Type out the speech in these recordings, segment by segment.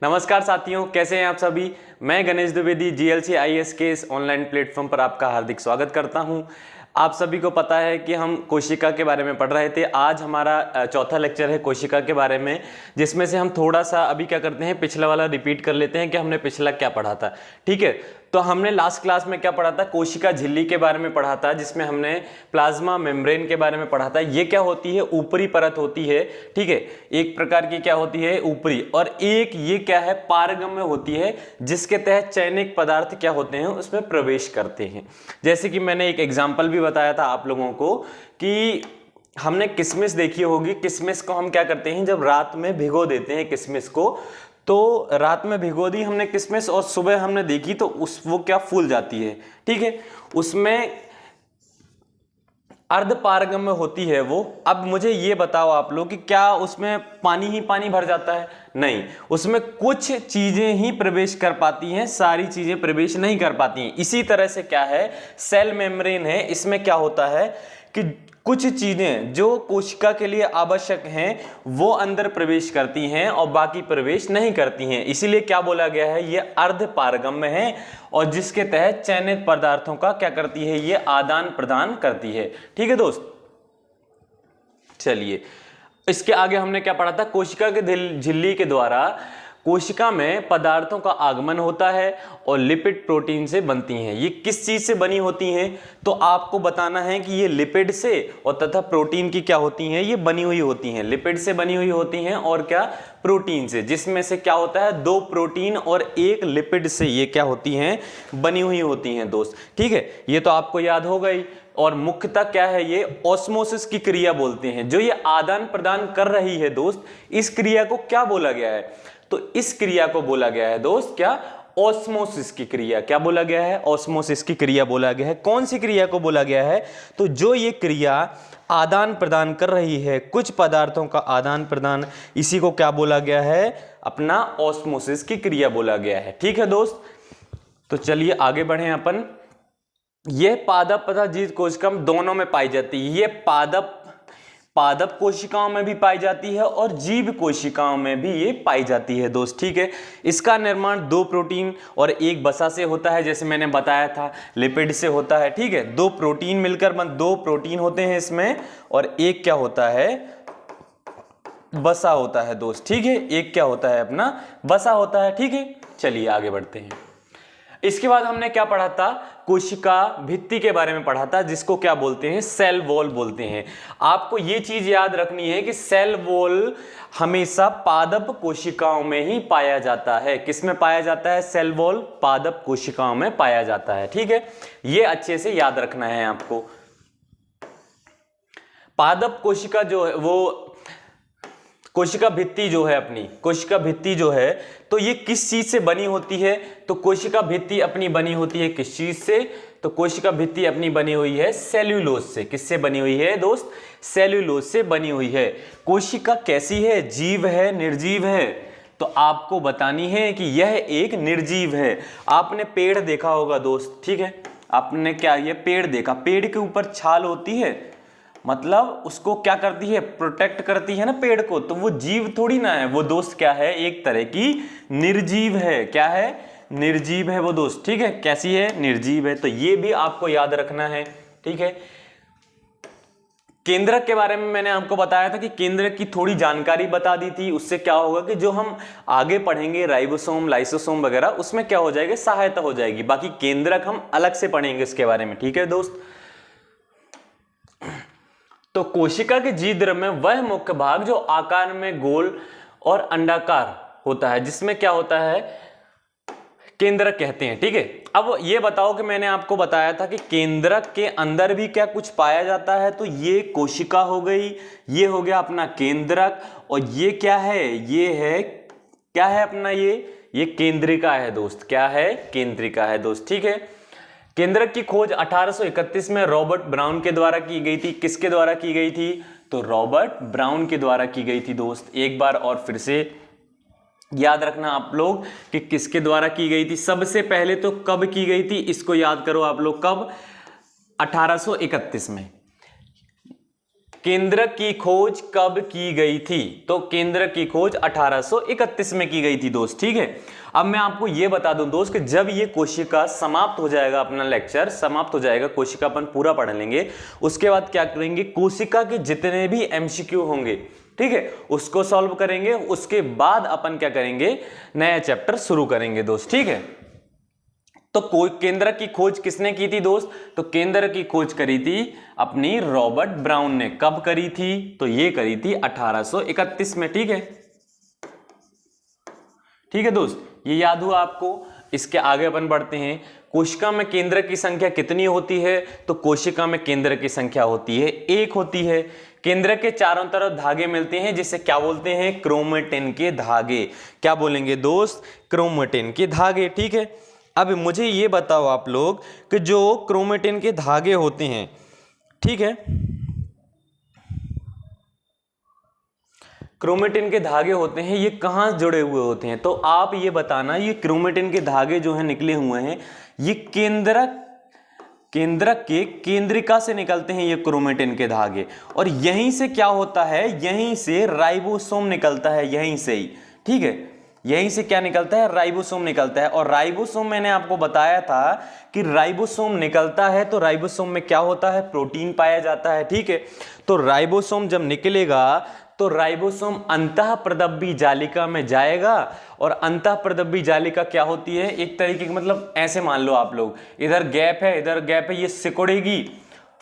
नमस्कार साथियों, कैसे हैं आप सभी। मैं गणेश द्विवेदी जीएलसी आईएएस के इस ऑनलाइन प्लेटफॉर्म पर आपका हार्दिक स्वागत करता हूं। आप सभी को पता है कि हम कोशिका के बारे में पढ़ रहे थे। आज हमारा चौथा लेक्चर है कोशिका के बारे में, जिसमें से हम थोड़ा सा अभी क्या करते हैं, पिछला वाला रिपीट कर लेते हैं कि हमने पिछला क्या पढ़ा था। ठीक है, तो हमने लास्ट क्लास में क्या पढ़ा था, कोशिका झिल्ली के बारे में पढ़ा था, जिसमें हमने प्लाज्मा मेम्ब्रेन के बारे में पढ़ा था। ये क्या होती है, ऊपरी परत होती है। ठीक है, एक प्रकार की क्या होती है, ऊपरी, और एक ये क्या है, पारगम्य होती है, जिसके तहत चयनिक पदार्थ क्या होते हैं, उसमें प्रवेश करते हैं। जैसे कि मैंने एक एग्जाम्पल भी बताया था आप लोगों को कि हमने किशमिश देखी होगी। किशमिश को हम क्या करते हैं, जब रात में भिगो देते हैं किशमिश को, तो रात में भिगो दी हमने किशमिश और सुबह हमने देखी तो वो क्या फूल जाती है। ठीक है, उसमें अर्धपारगम्य होती है वो। अब मुझे ये बताओ आप लोग कि क्या उसमें पानी ही पानी भर जाता है? नहीं, उसमें कुछ चीजें ही प्रवेश कर पाती हैं, सारी चीजें प्रवेश नहीं कर पाती हैं। इसी तरह से क्या है, सेल मेम्ब्रेन है, इसमें क्या होता है कि कुछ चीजें जो कोशिका के लिए आवश्यक हैं वो अंदर प्रवेश करती हैं और बाकी प्रवेश नहीं करती हैं। इसीलिए क्या बोला गया है, ये अर्धपारगम्य है और जिसके तहत चयनित पदार्थों का क्या करती है, ये आदान प्रदान करती है। ठीक है दोस्त, चलिए इसके आगे हमने क्या पढ़ा था, कोशिका के झिल्ली के द्वारा कोशिका में पदार्थों का आगमन होता है और लिपिड प्रोटीन से बनती हैं। ये किस चीज से बनी होती हैं, तो आपको बताना है कि ये लिपिड से और तथा प्रोटीन की क्या होती हैं, ये बनी हुई होती हैं। लिपिड से बनी हुई होती हैं और क्या, प्रोटीन से, जिसमें से क्या होता है, 2 प्रोटीन और 1 लिपिड से ये क्या होती हैं, बनी हुई होती हैं दोस्त। ठीक है, ये तो आपको याद हो गई। और मुख्यतः क्या है, ये ऑस्मोसिस की क्रिया बोलते हैं। जो ये आदान प्रदान कर रही है दोस्त, इस क्रिया को क्या बोला गया है, तो इस क्रिया को बोला गया है दोस्त क्या, ऑस्मोसिस की क्रिया। क्या बोला गया है, ऑस्मोसिस की क्रिया बोला गया है। कौन सी क्रिया को बोला गया है, तो जो ये क्रिया आदान प्रदान कर रही है, कुछ पदार्थों का आदान प्रदान, इसी को क्या बोला गया है, अपना ऑस्मोसिस की क्रिया बोला गया है। ठीक है दोस्त, तो चलिए आगे बढ़े अपन। यह पादप तथा जीव कोशिका दोनों में पाई जाती है। ये पादप कोशिकाओं में भी पाई जाती है और जीव कोशिकाओं में भी ये पाई जाती है दोस्त। ठीक है, इसका निर्माण 2 प्रोटीन और 1 वसा से होता है, जैसे मैंने बताया था लिपिड से होता है। ठीक है, 2 प्रोटीन मिलकर 2 प्रोटीन होते हैं इसमें और 1 क्या होता है, वसा होता है दोस्त। ठीक है, 1 क्या होता है, अपना वसा होता है। ठीक है, चलिए आगे बढ़ते हैं। इसके बाद हमने क्या पढ़ा था, कोशिका भित्ति के बारे में पढ़ा था, जिसको क्या बोलते हैं, सेल वॉल बोलते हैं। आपको ये चीज याद रखनी है कि सेल वॉल हमेशा पादप कोशिकाओं में ही पाया जाता है। किसमें पाया जाता है, सेल वॉल पादप कोशिकाओं में पाया जाता है। ठीक है, ये अच्छे से याद रखना है आपको। पादप कोशिका जो है, वो कोशिका भित्ति जो है, अपनी कोशिका भित्ति जो है, तो ये किस चीज से बनी होती है, तो कोशिका भित्ति अपनी बनी होती है किस चीज से, तो कोशिका भित्ति अपनी बनी हुई है सेल्यूलोज से। किससे बनी हुई है दोस्त, सेल्यूलोज से बनी हुई है। कोशिका कैसी है, जीव है, निर्जीव है, तो आपको बतानी है कि यह एक निर्जीव है। आपने पेड़ देखा होगा दोस्त, ठीक है, आपने क्या ये पेड़ देखा, पेड़ के ऊपर छाल होती है, मतलब उसको क्या करती है, प्रोटेक्ट करती है ना पेड़ को, तो वो जीव थोड़ी ना है, वो दोस्त क्या है, एक तरह की निर्जीव है। क्या है, निर्जीव है वो दोस्त। ठीक है, कैसी है, निर्जीव है, तो ये भी आपको याद रखना है। ठीक है, केंद्रक के बारे में मैंने आपको बताया था कि केंद्रक की थोड़ी जानकारी बता दी थी। उससे क्या होगा कि जो हम आगे पढ़ेंगे राइबोसोम, लाइसोसोम वगैरह, उसमें क्या हो जाएगा, सहायता हो जाएगी। बाकी केंद्रक हम अलग से पढ़ेंगे इसके बारे में। ठीक है दोस्त, तो कोशिका के जीवद्रव्य में वह मुख्य भाग जो आकार में गोल और अंडाकार होता है, जिसमें क्या होता है, केंद्रक कहते हैं। ठीक है, अब ये बताओ कि मैंने आपको बताया था कि केंद्रक के अंदर भी क्या कुछ पाया जाता है, तो ये कोशिका हो गई, ये हो गया अपना केंद्रक, और ये क्या है, ये है क्या है अपना, ये केंद्रिका है दोस्त। क्या है, केंद्रिका है दोस्त। ठीक है, केंद्रक की खोज 1831 में रॉबर्ट ब्राउन के द्वारा की गई थी। किसके द्वारा की गई थी, तो रॉबर्ट ब्राउन के द्वारा की गई थी दोस्त। एक बार और फिर से याद रखना आप लोग कि किसके द्वारा की गई थी। सबसे पहले तो कब की गई थी, इसको याद करो आप लोग, कब, 1831 में। केंद्रक की खोज कब की गई थी? तो केंद्रक की खोज 1831 में की गई थी दोस्त, ठीक है। अब मैं आपको यह बता दूं दोस्त कि जब ये कोशिका समाप्त हो जाएगा, अपना लेक्चर समाप्त हो जाएगा, कोशिका अपन पूरा पढ़ लेंगे, उसके बाद क्या करेंगे, कोशिका के जितने भी एमसीक्यू होंगे, ठीक है, उसको सॉल्व करेंगे। उसके बाद अपन क्या करेंगे, नया चैप्टर शुरू करेंगे दोस्त, ठीक है। तो केंद्रक की खोज किसने की थी दोस्त? तो केंद्रक की खोज करी थी अपनी रॉबर्ट ब्राउन ने। कब करी थी? तो ये करी थी 1831 में, ठीक है। ठीक है दोस्त, ये याद हुआ आपको। इसके आगे अपन बढ़ते हैं। कोशिका में केंद्रक की संख्या कितनी होती है? तो कोशिका में केंद्रक की संख्या होती है 1 होती है। केंद्रक के चारों तरफ धागे मिलते हैं, जिसे क्या बोलते हैं? क्रोमेटिन के धागे। क्या बोलेंगे दोस्त? क्रोमेटिन के धागे, ठीक है। अब मुझे ये बताओ आप लोग कि जो क्रोमेटिन के धागे होते हैं, ठीक है, क्रोमेटिन के धागे होते हैं, ये कहाँ जुड़े हुए होते हैं? तो आप ये बताना, ये क्रोमेटिन के धागे जो हैं निकले हुए हैं, ये केंद्रक के केंद्रिका से निकलते हैं ये क्रोमेटिन के धागे। और यहीं से क्या होता है, यहीं से राइबोसोम निकलता है, यहीं से ही, ठीक है। यहीं से क्या निकलता है? राइबोसोम निकलता है। और राइबोसोम मैंने आपको बताया था कि राइबोसोम निकलता है तो राइबोसोम में क्या होता है? प्रोटीन पाया जाता है, ठीक है। तो राइबोसोम जब निकलेगा तो राइबोसोम अंतःप्रदब्बी जालिका में जाएगा। और अंतःप्रदब्बी जालिका क्या होती है? एक तरीके की, मतलब ऐसे मान लो आप लोग, इधर गैप है, इधर गैप है, ये सिकुड़ेगी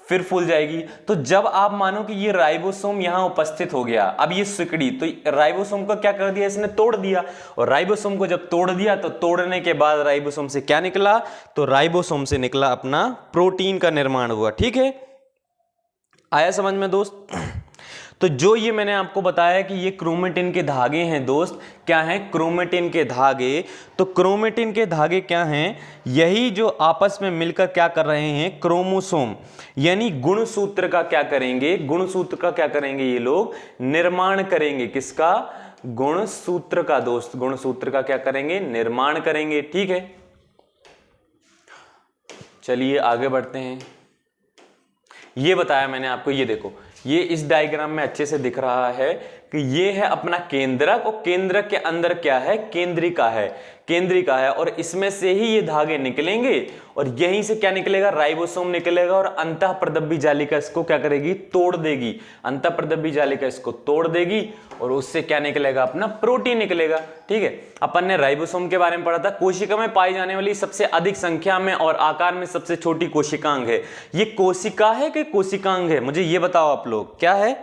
फिर फूल जाएगी। तो जब आप मानो कि ये राइबोसोम यहां उपस्थित हो गया, अब ये सिकड़ी, तो राइबोसोम को क्या कर दिया? इसने तोड़ दिया। और राइबोसोम को जब तोड़ दिया तो तोड़ने के बाद राइबोसोम से क्या निकला? तो राइबोसोम से निकला अपना प्रोटीन का निर्माण हुआ, ठीक है। आया समझ में दोस्त? तो जो ये मैंने आपको बताया कि ये क्रोमेटिन के धागे हैं दोस्त, क्या हैं? क्रोमेटिन के धागे। तो क्रोमेटिन के धागे क्या हैं? यही जो आपस में मिलकर क्या कर रहे हैं? क्रोमोसोम यानी गुणसूत्र का क्या करेंगे? गुणसूत्र का क्या करेंगे? ये लोग निर्माण करेंगे। किसका? गुणसूत्र का दोस्त। गुणसूत्र का क्या करेंगे? निर्माण करेंगे, ठीक है। चलिए आगे बढ़ते हैं। ये बताया मैंने आपको, ये देखो, ये इस डायग्राम में अच्छे से दिख रहा है कि ये है अपना केंद्रक, और केंद्रक के अंदर क्या है? केंद्रिका है, केंद्रिका है। और इसमें से ही ये धागे निकलेंगे और यहीं से क्या निकलेगा? राइबोसोम निकलेगा। और अंतःप्रदब्बी जालिका इसको क्या करेगी? तोड़ देगी। अंतःप्रदब्बी जालिका इसको तोड़ देगी और उससे क्या निकलेगा? अपना प्रोटीन निकलेगा, ठीक है। अपन ने राइबोसोम के बारे में पढ़ा था। कोशिका में पाई जाने वाली सबसे अधिक संख्या में और आकार में सबसे छोटी कोशिकांग है। ये कोशिका है कि कोशिकांग है? मुझे ये बताओ आप लोग, क्या है?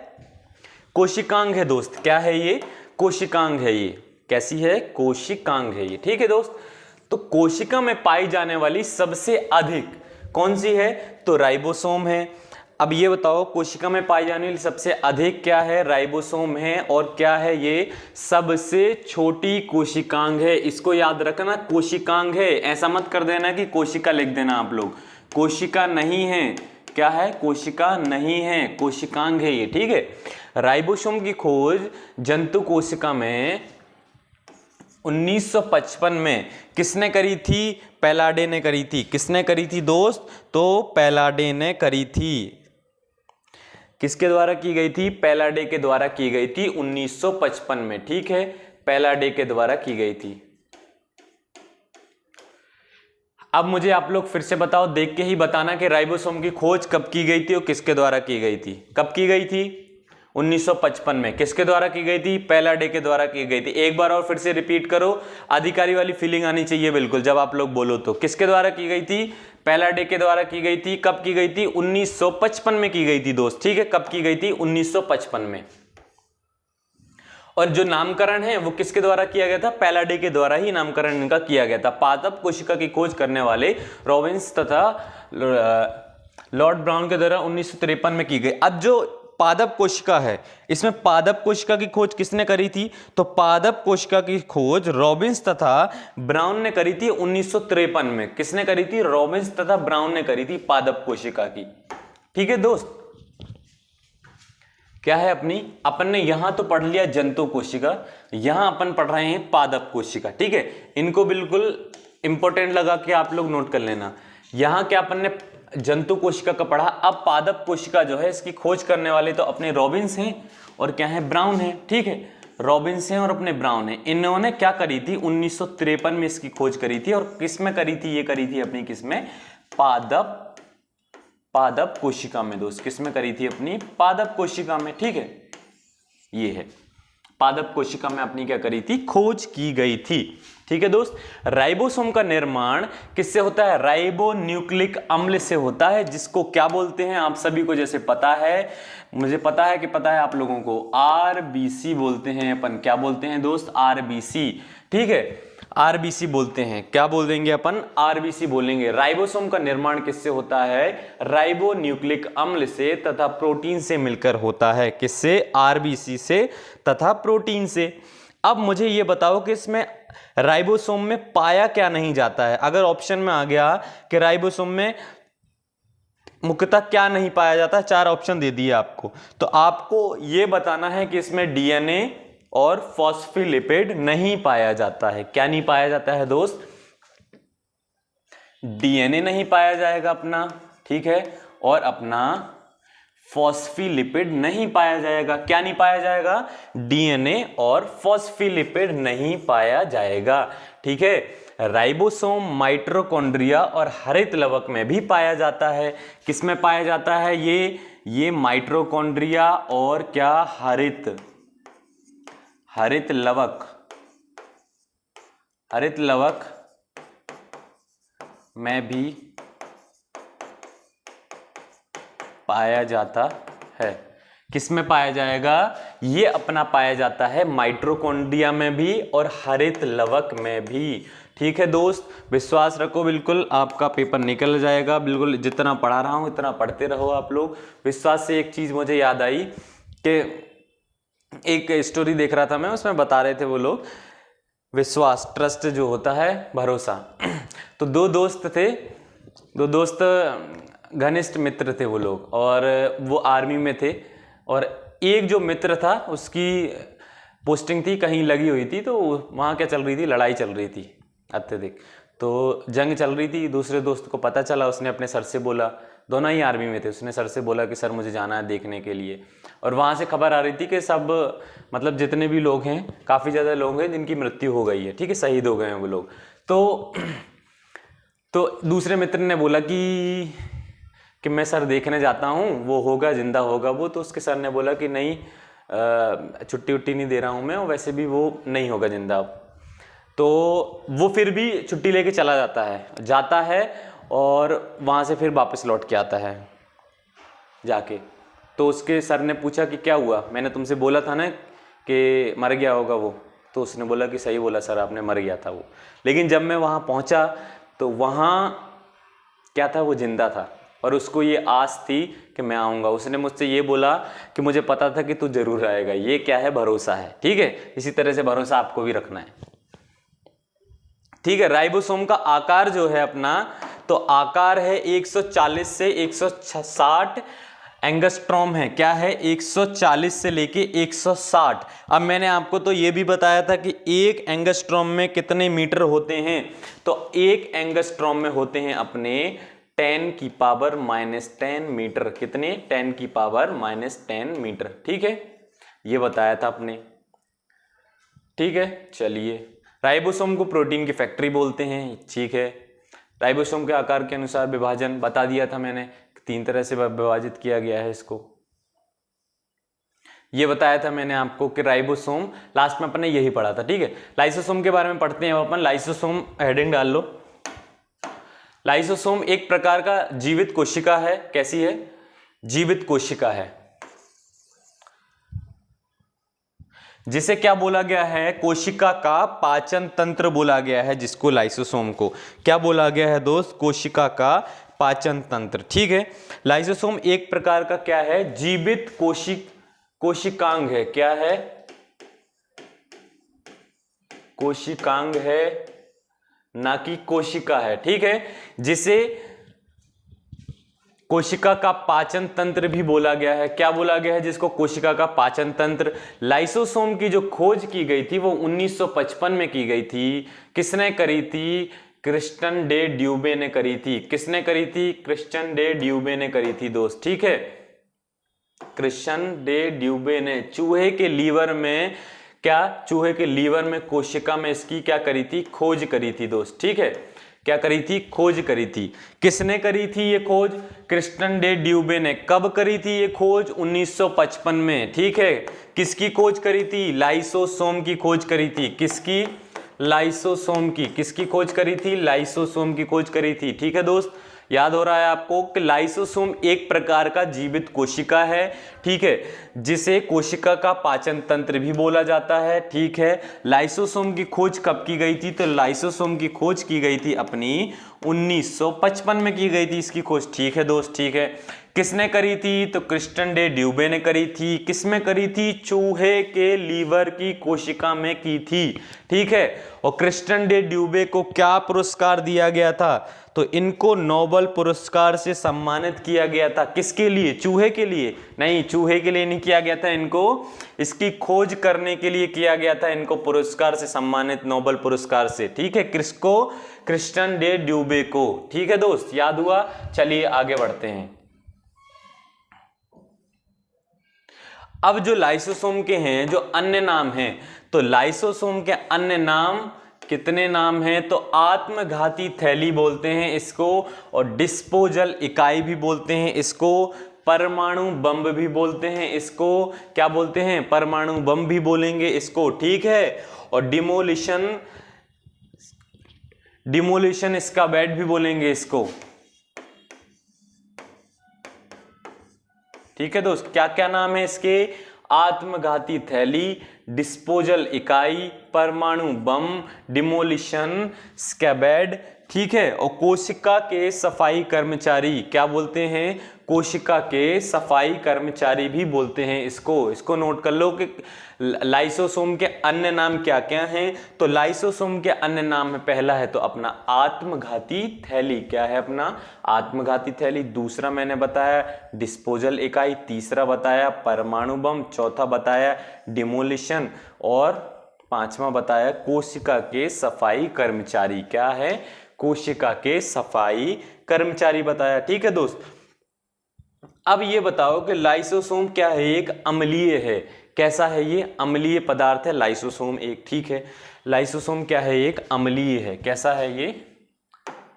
कोशिकांग है दोस्त। क्या है ये? कोशिकांग है। ये कैसी है? कोशिकांग है ये, ठीक है दोस्त। तो कोशिका में पाई जाने वाली सबसे अधिक कौन सी है? तो राइबोसोम है। अब ये बताओ, कोशिका में पाई जाने वाली सबसे अधिक क्या है? राइबोसोम है। और क्या है ये? सबसे छोटी कोशिकांग है। इसको याद रखना, कोशिकांग है। ऐसा मत कर देना कि कोशिका लिख देना आप लोग। कोशिका नहीं है। क्या है? कोशिका नहीं है, कोशिकांग है ये, ठीक है। राइबोसोम की खोज जंतु कोशिका में 1955 में किसने करी थी? पैलाडे ने करी थी। किसने करी थी दोस्त? तो पैलाडे ने करी थी। किसके द्वारा की गई थी? पैलाडे के द्वारा की गई थी 1955 में, ठीक है। पैलाडे के द्वारा की गई थी। अब मुझे आप लोग फिर से बताओ, देख के ही बताना कि राइबोसोम की खोज कब की गई थी और किसके द्वारा की गई थी? कब की गई थी? 1955 में। किसके द्वारा की गई थी? पैलाडे के द्वारा की गई थी। एक बार और फिर से रिपीट करो, अधिकारी वाली फीलिंग आनी चाहिए बिल्कुल जब आप लोग बोलो तो। किसके द्वारा की गई थी? पैलाडे के द्वारा की गई थी। कब की गई थी? 1955 में की गई थी दोस्त, ठीक है। कब की गई थी? 1955 में। और जो नामकरण है वो किसके द्वारा किया गया था? पैलाडे के द्वारा ही नामकरण इनका किया गया था। पादप कोशिका की खोज करने वाले रॉबिन्स तथा लॉर्ड ब्राउन के द्वारा 1953 में की गई। अब जो पादप कोशिका है, इसमें पादप कोशिका की खोज किसने करी थी? तो पादप कोशिका की खोज रॉबिन्स तथा ब्राउन ने करी थी 1953 में। किसने करी थी? रॉबिन्स तथा ब्राउन ने करी थी पादप कोशिका की, ठीक है दोस्त। क्या है अपनी? अपन ने यहां तो पढ़ लिया जंतु कोशिका, यहां अपन पढ़ रहे हैं पादप कोशिका, ठीक है। इनको बिल्कुल इंपॉर्टेंट लगा कि आप लोग नोट कर लेना। यहां क्या अपन ने जंतु कोशिका का पढ़ा। अब पादप कोशिका जो है इसकी खोज करने वाले तो अपने रॉबिन्स हैं और क्या है, ब्राउन है। ठीक है, रॉबिन्स हैं और अपने ब्राउन है। इन्होंने क्या करी थी, 1953 में इसकी खोज करी थी। और किस में करी थी, ये करी थी अपनी किस में, पादप कोशिका में दोस्त। किस में करी थी, अपनी पादप कोशिका में। ठीक है, ये है पादप कोशिका में अपनी क्या करी थी, खोज की गई थी। ठीक है दोस्त, राइबोसोम का निर्माण किससे होता है, राइबो न्यूक्लिक अम्ल से होता है, जिसको क्या बोलते हैं आप सभी को जैसे पता है, मुझे पता है कि पता है आप लोगों को, आरबीसी बोलते हैं अपन। क्या बोलते हैं दोस्त, आरबीसी। ठीक है, आरबीसी बोलते हैं। क्या बोल देंगे अपन, आरबीसी बोलेंगे। राइबोसोम का निर्माण किससे होता है, राइबो न्यूक्लिक अम्ल से तथा प्रोटीन से मिलकर होता है। किससे, आरबीसी से तथा प्रोटीन से। अब मुझे ये बताओ कि इसमें राइबोसोम में पाया क्या नहीं जाता है। अगर ऑप्शन में आ गया कि राइबोसोम में मुख्यतः क्या नहीं पाया जाता, 4 ऑप्शन दे दिए आपको, तो आपको यह बताना है कि इसमें डीएनए और फॉस्फोलिपिड नहीं पाया जाता है। क्या नहीं पाया जाता है दोस्त, डीएनए नहीं पाया जाएगा अपना, ठीक है, और अपना फॉस्फोलिपिड नहीं पाया जाएगा। क्या नहीं पाया जाएगा, डीएनए और फॉस्फोलिपिड नहीं पाया जाएगा। ठीक है, राइबोसोम माइटोकॉन्ड्रिया और हरित लवक में भी पाया जाता है। किस में पाया जाता है, ये माइटोकॉन्ड्रिया और क्या, हरित लवक में भी पाया जाता है। किस में पाया जाएगा, ये अपना पाया जाता है माइटोकॉन्ड्रिया में भी और हरित लवक में भी। ठीक है दोस्त, विश्वास रखो, बिल्कुल आपका पेपर निकल जाएगा। बिल्कुल जितना पढ़ा रहा हूं इतना पढ़ते रहो आप लोग। विश्वास से एक चीज मुझे याद आई कि एक स्टोरी देख रहा था मैं, उसमें बता रहे थे वो लोग, विश्वास, ट्रस्ट जो होता है, भरोसा। तो दो दोस्त घनिष्ठ मित्र थे वो लोग, और वो आर्मी में थे। और एक जो मित्र था उसकी पोस्टिंग थी कहीं लगी हुई थी, तो वहाँ क्या चल रही थी, लड़ाई चल रही थी अत्यधिक, तो जंग चल रही थी। दूसरे दोस्त को पता चला, उसने अपने सर से बोला, दोनों ही आर्मी में थे, उसने सर से बोला कि सर मुझे जाना है देखने के लिए। और वहाँ से खबर आ रही थी कि सब, मतलब जितने भी लोग हैं, काफ़ी ज़्यादा लोग हैं जिनकी मृत्यु हो गई है। ठीक है, शहीद हो गए हैं वो लोग। तो दूसरे मित्र ने बोला कि मैं सर देखने जाता हूँ, वो होगा, जिंदा होगा वो। तो उसके सर ने बोला कि नहीं, छुट्टी उट्टी नहीं दे रहा हूँ मैं, और वैसे भी वो नहीं होगा जिंदा। तो वो फिर भी छुट्टी लेके चला जाता है और वहाँ से फिर वापस लौट के आता है जाके। तो उसके सर ने पूछा कि क्या हुआ, मैंने तुमसे बोला था ना कि मर गया होगा वो। तो उसने बोला कि सही बोला सर आपने, मर गया था वो। लेकिन जब मैं वहाँ पहुँचा तो वहाँ क्या था, वो जिंदा था, और उसको ये आस थी कि मैं आऊँगा। उसने मुझसे ये बोला कि मुझे पता था कि तू जरूर आएगा। ये क्या है, भरोसा है। ठीक है, इसी तरह से भरोसा आपको भी रखना है। ठीक है, राइबोसोम का आकार जो है अपना, तो आकार है 140 से 160 एंगस्ट्रॉम है। क्या है, 140 से लेके 160। अब मैंने आपको तो ये भी बताया था कि एक एंगस्ट्रॉम में कितने मीटर होते हैं, तो एक एंगस्ट्रॉम में होते हैं अपने 10⁻⁻10 मीटर। कितने, 10⁻⁻10 मीटर। ठीक है, ये बताया था आपने। ठीक है, चलिए, राइबोसोम को प्रोटीन की फैक्ट्री बोलते हैं। ठीक है, राइबोसोम के आकार के अनुसार विभाजन बता दिया था मैंने, 3 तरह से विभाजित किया गया है इसको। ये बताया था मैंने आपको कि राइबोसोम, लास्ट में अपन ने यही पढ़ा था। ठीक है, लाइसोसोम के बारे में पढ़ते हैं अपन। लाइसोसोम हेडिंग डाल लो। लाइसोसोम एक प्रकार का जीवित कोशिका है। कैसी है, जीवित कोशिका है, जिसे क्या बोला गया है, कोशिका का पाचन तंत्र बोला गया है। जिसको, लाइसोसोम को क्या बोला गया है दोस्त, कोशिका का पाचन तंत्र। ठीक है, लाइसोसोम एक प्रकार का क्या है, जीवित कोशिकांग है। क्या है, कोशिकांग है, ना कि कोशिका है। ठीक है, जिसे कोशिका का पाचन तंत्र भी बोला गया है। क्या बोला गया है, जिसको कोशिका का पाचन तंत्र। लाइसोसोम की जो खोज की गई थी वो 1955 में की गई थी। किसने करी थी, क्रिस्टन डे ड्यूबे ने करी थी। किसने करी थी? क्रिस्टन डे ड्यूबे ने करी थी दोस्त, ठीक है। क्रिस्टन डे ड्यूबे ने चूहे के लीवर में चूहे के लीवर में कोशिका में इसकी क्या करी थी? खोज करी थी दोस्त, ठीक है। क्या करी थी? खोज करी थी। किसने करी थी ये खोज? क्रिस्टन डे ड्यूबे ने। कब करी थी ये खोज? 1955 में, ठीक है। किसकी खोज करी थी? लाइसोसोम की खोज करी थी। किसकी? लाइसोसोम की। किसकी खोज करी थी? लाइसोसोम की खोज करी थी, ठीक है दोस्त। याद हो रहा है आपको कि लाइसोसोम एक प्रकार का जीवित कोशिका है, ठीक है, जिसे कोशिका का पाचन तंत्र भी बोला जाता है, ठीक है। लाइसोसोम की खोज कब की गई थी? तो लाइसोसोम की खोज की गई थी अपनी 1955 में की गई थी इसकी खोज, ठीक है दोस्त, ठीक है। किसने करी थी? तो क्रिस्टन डे ड्यूबे ने करी थी। किसमें करी थी? चूहे के लीवर की कोशिका में की थी, ठीक है। और क्रिस्टन डे ड्यूबे को क्या पुरस्कार दिया गया था? तो इनको नोबेल पुरस्कार से सम्मानित किया गया था। किसके लिए? चूहे के लिए? नहीं, चूहे के लिए नहीं किया गया था, इनको इसकी खोज करने के लिए किया गया था, इनको पुरस्कार से सम्मानित, नोबेल पुरस्कार से, ठीक है। किसको? क्रिस्टन डे ड्यूबे को, ठीक है दोस्त, याद हुआ। चलिए आगे बढ़ते हैं। अब जो लाइसोसोम के हैं जो अन्य नाम हैं, तो लाइसोसोम के अन्य नाम कितने नाम हैं? तो आत्मघाती थैली बोलते हैं इसको, और डिस्पोजल इकाई भी बोलते हैं इसको, परमाणु बम भी बोलते हैं इसको। क्या बोलते हैं? परमाणु बम भी बोलेंगे इसको, ठीक है। और डिमोलिशन इसका बेड भी बोलेंगे इसको, ठीक है दोस्त। क्या क्या नाम है इसके? आत्मघाती थैली, डिस्पोजल इकाई, परमाणु बम, डिमोलिशन, स्कैबेड, ठीक है। और कोशिका के सफाई कर्मचारी क्या बोलते हैं? कोशिका के सफाई कर्मचारी भी बोलते हैं इसको नोट कर लो कि लाइसोसोम के अन्य नाम क्या क्या हैं। तो लाइसोसोम के अन्य नाम में पहला है तो अपना आत्मघाती थैली। क्या है अपना? आत्मघाती थैली। दूसरा मैंने बताया डिस्पोजल इकाई, तीसरा बताया परमाणु बम, चौथा बताया डिमोलिशन, और पांचवा बताया कोशिका के सफाई कर्मचारी। क्या है? कोशिका के सफाई कर्मचारी बताया, ठीक है दोस्त। अब ये बताओ कि लाइसोसोम क्या है? एक अम्लीय है। कैसा है ये? अम्लीय पदार्थ है लाइसोसोम एक, ठीक है। लाइसोसोम क्या है? एक अम्लीय है। कैसा है ये?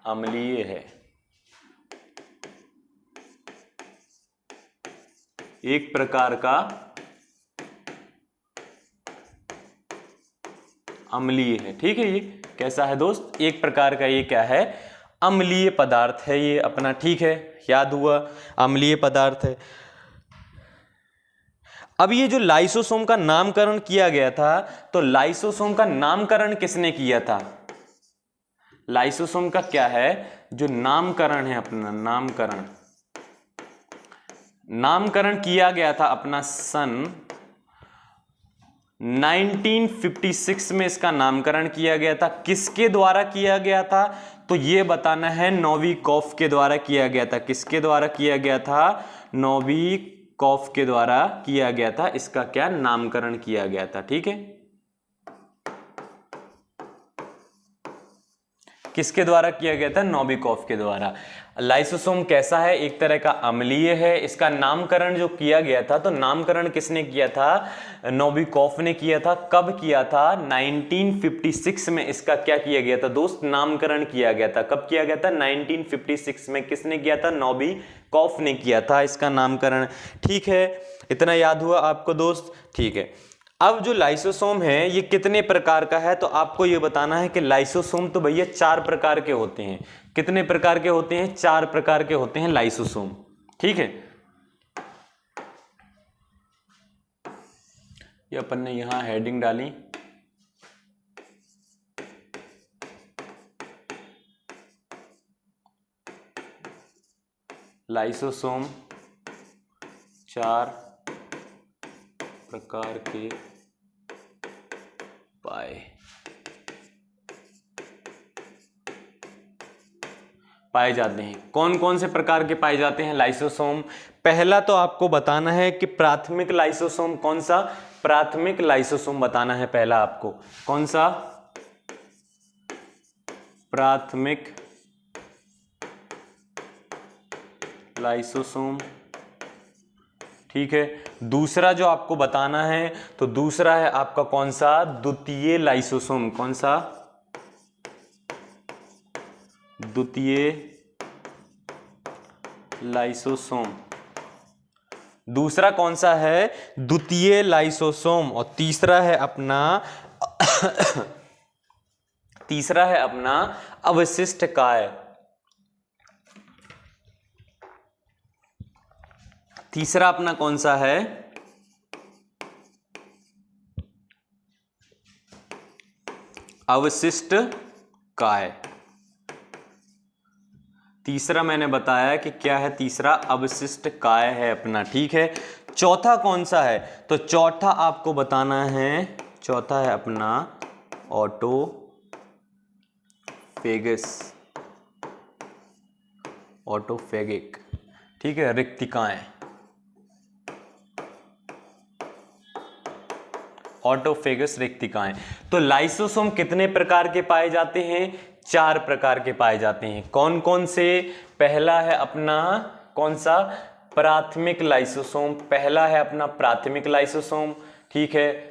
अम्लीय है, एक प्रकार का अम्लीय है, ठीक है। ये कैसा है दोस्त? एक प्रकार का ये क्या है? अम्लीय पदार्थ है ये अपना, ठीक है। याद हुआ? अम्लीय पदार्थ है। अब ये जो लाइसोसोम का नामकरण किया गया था, तो लाइसोसोम का नामकरण किसने किया था? लाइसोसोम का क्या है जो नामकरण है अपना? नामकरण किया गया था अपना सन 1956 में इसका नामकरण किया गया था। किसके द्वारा किया गया था? तो ये बताना है, नोविकोव के द्वारा किया गया था। किसके द्वारा किया गया था? नोविकोव के द्वारा किया गया था। इसका क्या नामकरण किया गया था, ठीक है। किसके द्वारा किया गया था? नोविकोव के द्वारा। लाइसोसोम कैसा है? एक तरह का अम्लीय है। इसका नामकरण जो किया गया था, तो नामकरण किसने किया था? नोविकोव ने किया था। कब किया था? 1956 में इसका क्या किया गया था दोस्त? नामकरण किया गया था। कब किया गया था? 1956 में। किसने किया था? नोविकोव ने किया था इसका नामकरण, ठीक है। इतना याद हुआ आपको दोस्त, ठीक है। अब जो लाइसोसोम है ये कितने प्रकार का है? तो आपको ये बताना है कि लाइसोसोम तो भैया 4 प्रकार के होते हैं। कितने प्रकार के होते हैं? 4 प्रकार के होते हैं लाइसोसोम, ठीक है। ये अपन ने यहां हेडिंग डाली, लाइसोसोम 4 प्रकार के पाए जाते हैं। कौन कौन से प्रकार के पाए जाते हैं लाइसोसोम? पहला तो आपको बताना है कि प्राथमिक लाइसोसोम कौन सा? प्राथमिक लाइसोसोम बताना है पहला आपको। कौन सा? प्राथमिक लाइसोसोम। ठीक है, दूसरा जो आपको बताना है तो दूसरा है आपका कौन सा, द्वितीय लाइसोसोम। कौन सा, द्वितीय लाइसोसोम। दूसरा कौन सा है, द्वितीय लाइसोसोम। और तीसरा है अपना तीसरा है अपना अवशिष्ट काय। तीसरा अपना कौन सा है, अवशिष्ट काय। तीसरा मैंने बताया कि क्या है, तीसरा अवशिष्ट काय है अपना। ठीक है, चौथा कौन सा है, तो चौथा आपको बताना है, चौथा है अपना ऑटोफेगस, ऑटोफेगिक। ठीक है, रिक्तिकाएं, ऑटोफेगस रिक्तिकाएं। तो लाइसोसोम कितने प्रकार के पाए जाते हैं, 4 प्रकार के पाए जाते हैं। कौन कौन से, पहला है अपना कौन सा, प्राथमिक लाइसोसोम। पहला है अपना प्राथमिक लाइसोसोम। ठीक है,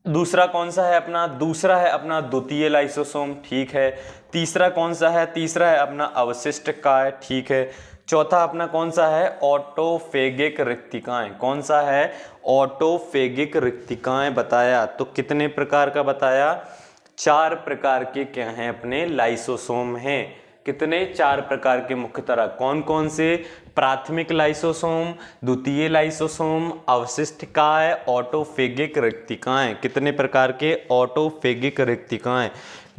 दूसरा कौन सा है अपना, दूसरा है अपना द्वितीय लाइसोसोम। ठीक है, तीसरा कौन सा है, तीसरा है अपना अवशिष्ट काय। ठीक है, चौथा अपना कौन सा है, ऑटोफेगिक रिक्तिकाएं। कौन सा है, ऑटोफेगिक रिक्तिकाएं बताया। तो कितने प्रकार का बताया, 4 प्रकार के क्या हैं अपने लाइसोसोम हैं। कितने, 4 प्रकार के मुख्य तरह। कौन कौन से, प्राथमिक लाइसोसोम, द्वितीय लाइसोसोम, अवशिष्ट काय, ऑटोफेगिक रिक्तिकाएं। कितने प्रकार के, ऑटोफेगिक रिक्तिकाएं।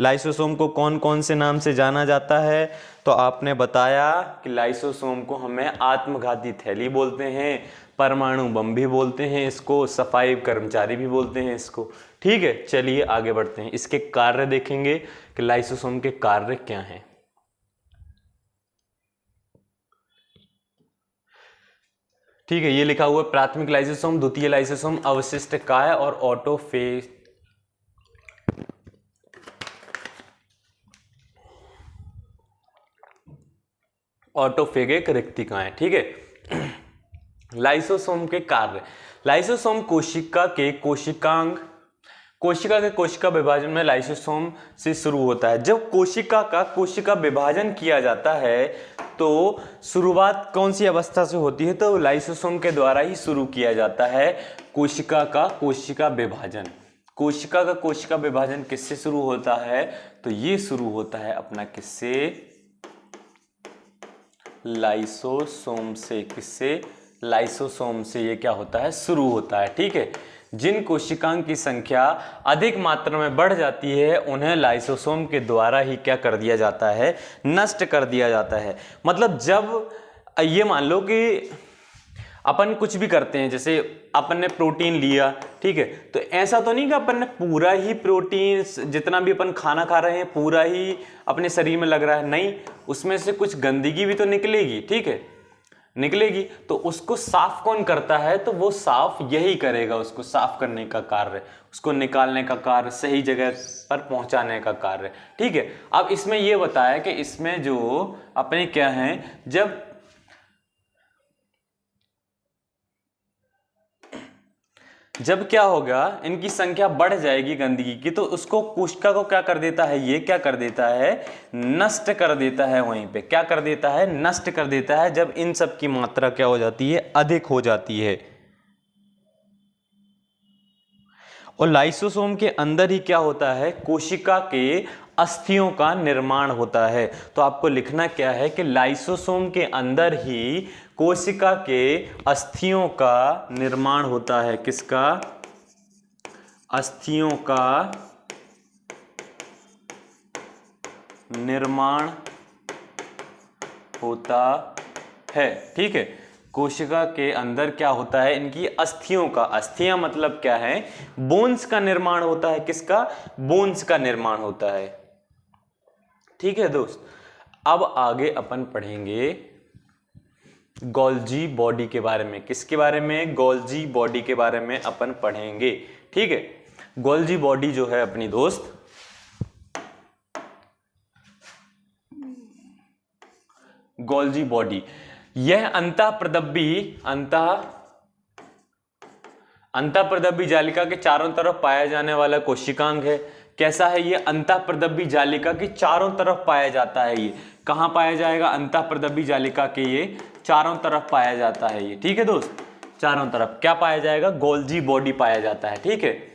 लाइसोसोम को कौन कौन से नाम से जाना जाता है, तो आपने बताया कि लाइसोसोम को हमें आत्मघाती थैली बोलते हैं, परमाणु बम भी बोलते हैं इसको, सफाई कर्मचारी भी बोलते हैं इसको। ठीक है, चलिए आगे बढ़ते हैं, इसके कार्य देखेंगे कि लाइसोसोम के कार्य क्या हैं। ठीक है, ये लिखा हुआ प्राथमिक लाइसोसोम, द्वितीय लाइसोसोम, अवशिष्ट काय और ऑटोफेगिक रिक्तिकाएं। ठीक है, लाइसोसोम के कार्य। लाइसोसोम कोशिका के कोशिका विभाजन में लाइसोसोम से शुरू होता है। जब कोशिका विभाजन किया जाता है तो शुरुआत कौन सी अवस्था से होती है, तो लाइसोसोम के द्वारा ही शुरू किया जाता है कोशिका का कोशिका विभाजन। कोशिका का कोशिका विभाजन किससे शुरू होता है, तो ये शुरू होता है अपना किससे, लाइसोसोम से। किससे, लाइसोसोम से ये क्या होता है, शुरू होता है। ठीक है, जिन कोशिकाओं की संख्या अधिक मात्रा में बढ़ जाती है उन्हें लाइसोसोम के द्वारा ही क्या कर दिया जाता है, नष्ट कर दिया जाता है। मतलब जब ये मान लो कि अपन कुछ भी करते हैं, जैसे अपन ने प्रोटीन लिया, ठीक है, तो ऐसा तो नहीं कि अपन ने पूरा ही प्रोटीन, जितना भी अपन खाना खा रहे हैं पूरा ही अपने शरीर में लग रहा है, नहीं, उसमें से कुछ गंदगी भी तो निकलेगी। ठीक है, निकलेगी, तो उसको साफ कौन करता है, तो वो साफ यही करेगा, उसको साफ करने का कार्य, उसको निकालने का कार्य, सही जगह पर पहुंचाने का कार्य। ठीक है, अब इसमें ये बताया कि इसमें जो अपने क्या है, जब क्या होगा, इनकी संख्या बढ़ जाएगी गंदगी की, तो उसको कोशिका को क्या कर देता है, ये क्या कर देता है, नष्ट कर देता है। वहीं पे क्या कर देता है, नष्ट कर देता है, जब इन सब की मात्रा क्या हो जाती है, अधिक हो जाती है। और लाइसोसोम के अंदर ही क्या होता है, कोशिका के अस्थियों का निर्माण होता है। तो आपको लिखना क्या है कि लाइसोसोम के अंदर ही कोशिका के अस्थियों का निर्माण होता है। किसका, अस्थियों का निर्माण होता है। ठीक है, कोशिका के अंदर क्या होता है, इनकी अस्थियों का, अस्थियां मतलब क्या है, बोन्स का निर्माण होता है। किसका, बोन्स का निर्माण होता है। ठीक है दोस्त, अब आगे अपन पढ़ेंगे गोल्जी बॉडी के बारे में। किसके बारे में, गोल्जी बॉडी के बारे में अपन पढ़ेंगे। ठीक है, गोल्जी बॉडी जो है अपनी दोस्त, गोल्जी बॉडी। यह अंतःप्रदब्बी जालिका के चारों तरफ पाया जाने वाला कोशिकांग है। कैसा है ये? अंतःप्रदब्बी जालिका के चारों तरफ पाया जाता है। ये कहां पाया जाएगा? अंतःप्रदब्बी जालिका के ये चारों तरफ पाया जाता है ये, ठीक है दोस्त। चारों तरफ क्या पाया जाएगा? गोल्जी बॉडी पाया जाता है, ठीक है।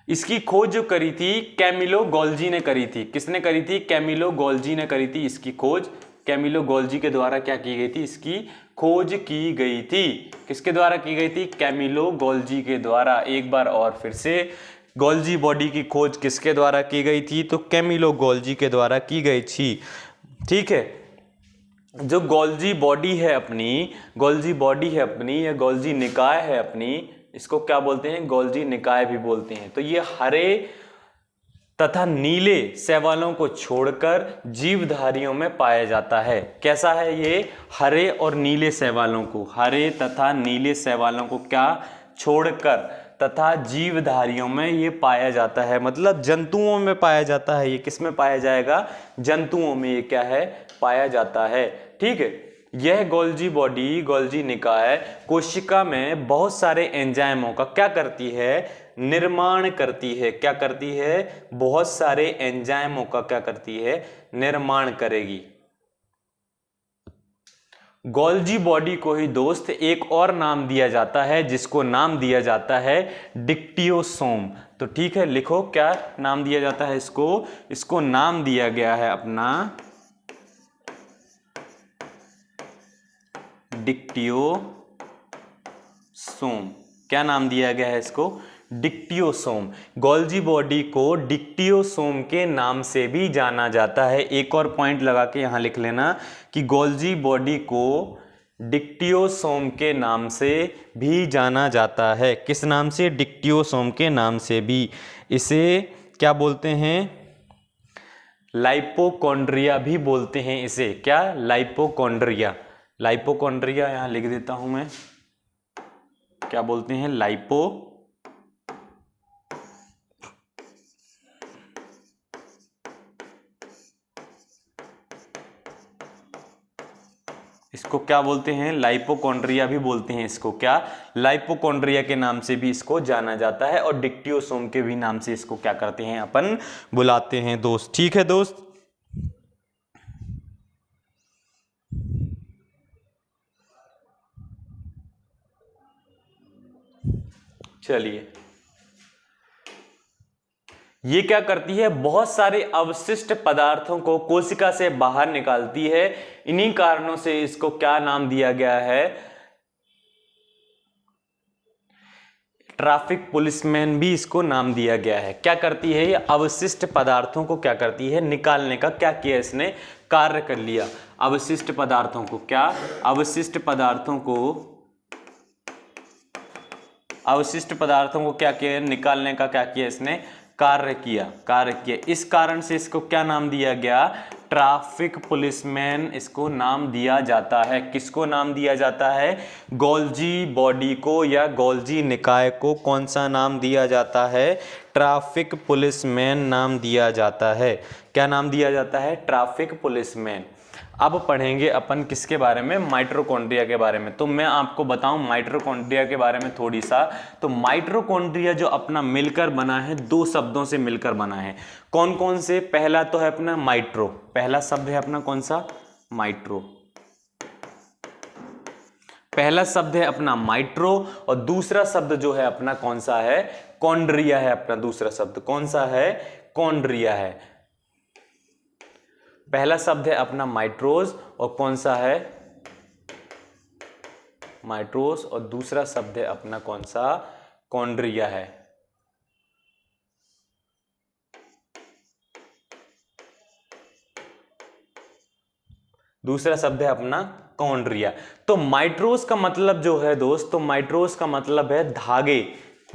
इसकी खोज जो करी थी कैमिलो गोल्जी ने करी थी। किसने करी थी? कैमिलो गोल्जी ने करी थी। इसकी खोज कैमिलो गोल्जी के द्वारा क्या की गई थी? इसकी खोज की गई थी। किसके द्वारा की गई थी? कैमिलो गोल्जी के द्वारा। एक बार और फिर से, गोल्जी बॉडी की खोज किसके द्वारा की गई थी? तो कैमिलो गोल्जी के द्वारा की गई थी, ठीक है। जो गोल्जी बॉडी है अपनी, या गोल्जी निकाय है अपनी, इसको क्या बोलते हैं? गोल्जी निकाय भी बोलते हैं। तो ये हरे तथा नीले शैवालों को छोड़कर जीवधारियों में पाया जाता है। कैसा है ये? हरे और नीले शैवालों को, हरे तथा नीले शैवालों को क्या छोड़कर तथा जीवधारियों में ये पाया जाता है, मतलब जंतुओं में पाया जाता है। ये किस में पाया जाएगा? जंतुओं में ये क्या है? पाया जाता है, ठीक है। यह गोल्जी बॉडी, गोल्जी निकाय कोशिका में बहुत सारे एंजाइमों का क्या करती है? निर्माण करती है। क्या करती है? बहुत सारे एंजाइमों का क्या करती है? निर्माण करेगी। गोल्जी बॉडी को ही दोस्त एक और नाम दिया जाता है, जिसको नाम दिया जाता है डिक्टियोसोम। तो ठीक है, लिखो क्या नाम दिया जाता है इसको नाम दिया गया है अपना डिक्टियोसोम। क्या नाम दिया गया है इसको? डिक्टियोसोम। गोल्जी बॉडी को डिक्टियोसोम के नाम से भी जाना जाता है। एक और पॉइंट लगा के यहां लिख लेना कि गोल्जी बॉडी को डिक्टियोसोम के नाम से भी जाना जाता है। किस नाम से? डिक्टियोसोम के नाम से भी। इसे क्या बोलते हैं? लाइपोकॉन्ड्रिया भी बोलते हैं इसे। क्या? लाइपोकॉन्ड्रिया। लाइपोकॉन्ड्रिया यहां लिख देता हूं मैं। क्या बोलते हैं? इसको क्या बोलते हैं? लाइपोकॉन्ड्रिया भी बोलते हैं इसको। क्या? लाइपोकॉन्ड्रिया के नाम से भी इसको जाना जाता है, और डिक्टियोसोम के भी नाम से इसको क्या करते हैं? अपन बुलाते हैं दोस्त, ठीक है दोस्त। चलिए, ये क्या करती है? बहुत सारे अवशिष्ट पदार्थों को कोशिका से बाहर निकालती है। इन्हीं कारणों से इसको क्या नाम दिया गया है? ट्रैफिक पुलिसमैन भी इसको नाम दिया गया है। क्या करती है? ये अवशिष्ट पदार्थों को क्या करती है? निकालने का क्या किया इसने? कार्य कर लिया। अवशिष्ट पदार्थों को क्या? अवशिष्ट पदार्थों को क्या किया? निकालने का क्या किया इसने? कार्य किया। इस कारण से इसको क्या नाम दिया गया? ट्रैफिक पुलिसमैन इसको नाम दिया जाता है। किसको नाम दिया जाता है? गोल्जी बॉडी को या गोल्जी निकाय को कौन सा नाम दिया जाता है? ट्रैफिक पुलिसमैन नाम दिया जाता है। क्या नाम दिया जाता है? Traffic policeman. अब पढ़ेंगे अपन किसके बारे में? माइटोकॉन्ड्रिया के बारे में। तो मैं आपको बताऊं माइटोकॉन्ड्रिया के बारे में थोड़ी सा। तो माइटोकॉन्ड्रिया जो अपना मिलकर बना है, दो शब्दों से मिलकर बना है। कौन कौन से? पहला तो है अपना माइट्रो। पहला शब्द है अपना कौन सा? माइट्रो। पहला शब्द है अपना माइट्रो, और दूसरा शब्द जो है अपना कौन सा है? कॉन्ड्रिया है अपना दूसरा शब्द। कौन सा है? कॉन्ड्रिया है। पहला शब्द है अपना माइट्रोज, और कौन सा है? माइट्रोज, और दूसरा शब्द है अपना कौन सा? कॉन्ड्रिया है। दूसरा शब्द है अपना कॉन्ड्रिया। तो माइट्रोज का मतलब जो है दोस्त, तो माइट्रोज का मतलब है धागे।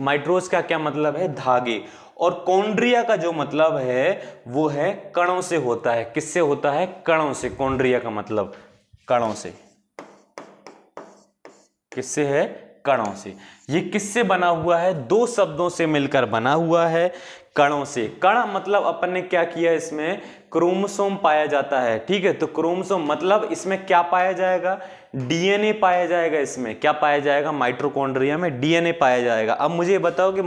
माइट्रोज का क्या मतलब है? धागे। और कॉन्ड्रिया का जो मतलब है वो है कणों से होता है। किससे होता है? कणों से। कॉन्ड्रिया का मतलब कणों से। किससे है? कणों से। ये किससे बना हुआ है? दो शब्दों से मिलकर बना हुआ है। कणों से। कण मतलब अपन ने क्या किया, इसमें क्रोमोसोम पाया जाता है, ठीक है। तो क्रोमोसोम मतलब इसमें क्या पाया जाएगा, डीएनए पाया जाएगा। इसमें क्या पाया जाएगा, माइटोकॉन्ड्रिया में डीएनए पाया जाएगा। अब मुझे बताओ कि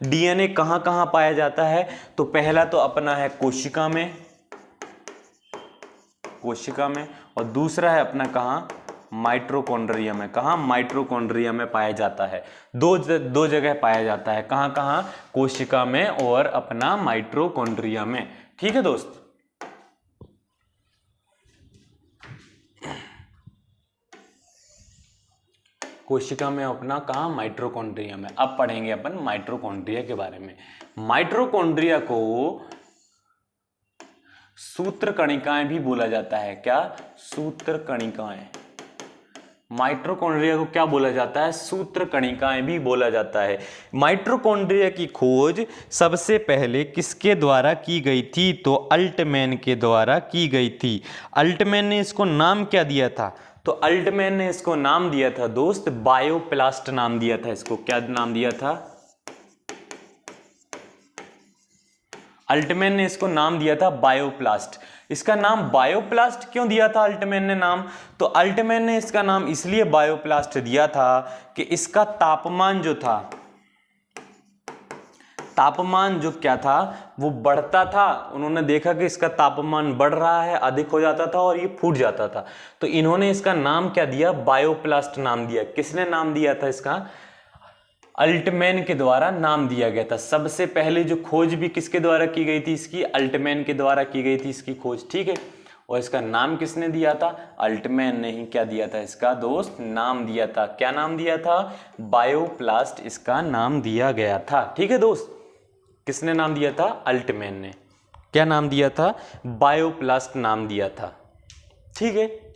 डीएनए कहां कहां पाया जाता है। तो पहला तो अपना है कोशिका में, और दूसरा है अपना कहां, माइटोकॉन्ड्रिया में। कहां, माइटोकॉन्ड्रिया में पाया जाता है। दो जगह पाया जाता है, कहां कहां, कोशिका में और अपना माइटोकॉन्ड्रिया में, ठीक है दोस्त। कोशिका में अपना कहां, माइटोकॉन्ड्रिया में। अब पढ़ेंगे अपन माइटोकॉन्ड्रिया के बारे में। माइटोकॉन्ड्रिया को सूत्र कणिकाएं भी बोला जाता है। क्या, सूत्र कणिकाएं। माइटोकॉन्ड्रिया को क्या बोला जाता है, सूत्र कणिकाएं भी बोला जाता है। माइटोकॉन्ड्रिया की खोज सबसे पहले किसके द्वारा की गई थी, तो अल्टमैन के द्वारा की गई थी। अल्टमैन ने इसको नाम क्या दिया था, तो अल्टमैन ने इसको नाम दिया था दोस्त, बायोप्लास्ट नाम दिया था इसको। क्या नाम दिया था, अल्टमैन ने इसको नाम दिया था बायोप्लास्ट। इसका नाम बायोप्लास्ट क्यों दिया था अल्टमैन ने नाम, तो अल्टमैन ने इसका नाम इसलिए बायोप्लास्ट दिया था कि इसका तापमान जो था, तापमान जो क्या था वो बढ़ता था। उन्होंने देखा कि इसका तापमान बढ़ रहा है, अधिक हो जाता था और ये फूट जाता था। तो इन्होंने इसका नाम क्या दिया, बायोप्लास्ट नाम दिया। किसने नाम दिया था इसका, अल्टमैन के द्वारा नाम दिया गया था। सबसे पहले जो खोज भी किसके द्वारा की गई थी इसकी, अल्टमैन के द्वारा की गई थी इसकी खोज, ठीक है। और इसका नाम किसने दिया था, अल्टमैन ने ही क्या दिया था इसका दोस्त, नाम दिया था। क्या नाम दिया था, बायोप्लास्ट इसका नाम दिया गया था, ठीक है दोस्त। किसने नाम दिया था, अल्टमैन ने। क्या नाम दिया था, बायोप्लास्ट नाम दिया था, ठीक है।